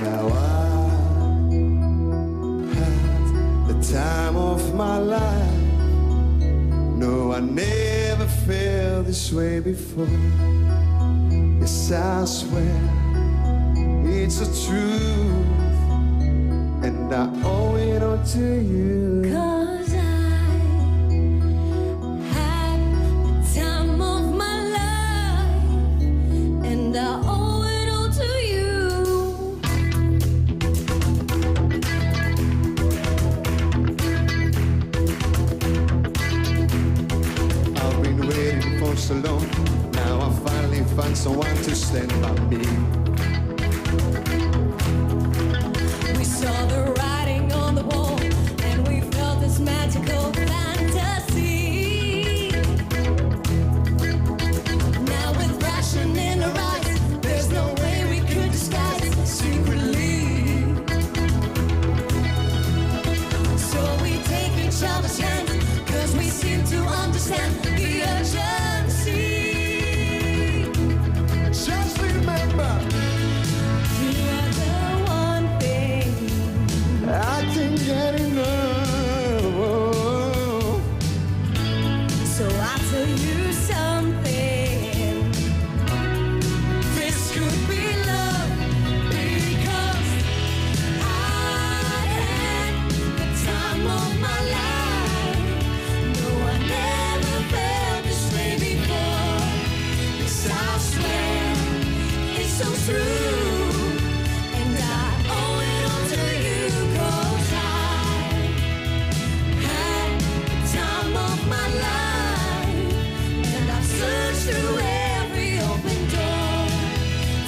Now I had the time of my life. No, I never felt this way before. Yes, I swear it's a truth, and I owe it all to you. 'Cause I had the time of my life, and I owe it all to you. I've been waiting for so long. Now I finally found someone to stand by me. We saw the writing on the wall, and we felt this magical fantasy. Now with passion in our eyes, there's no way we could disguise secretly. So we take each other's hands, 'cause we seem to understand the urgency. Just remember, You are the one thing. I can't get enough. So I'll tell you something. This could be love, because I had the time of my life. No, I never felt this way before. This I swear it's so true, and I owe it all to you. 'Cause I had the time of my life, and I've searched through every open door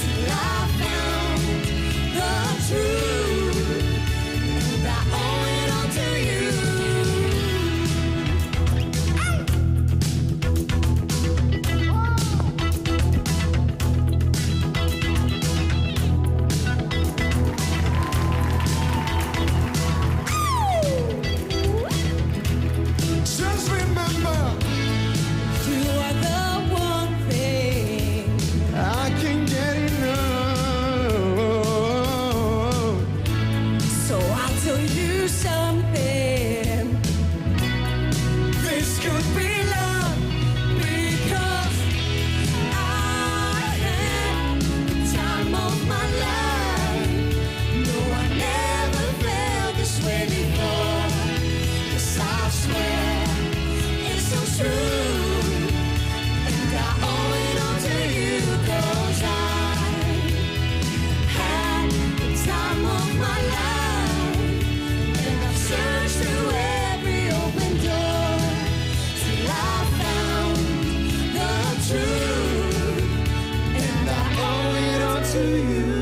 till I found the truth, and I owe it all to you. Just remember, You are the one thing. I can't get enough. So I'll tell you something. This could be love, because I had the time of my life. No, I never felt this way before. Yes, I swear it's so true, and I owe it all to you. 'Cause I had the time of my life, and I've searched through every open door till I found the truth, and I owe it all to you.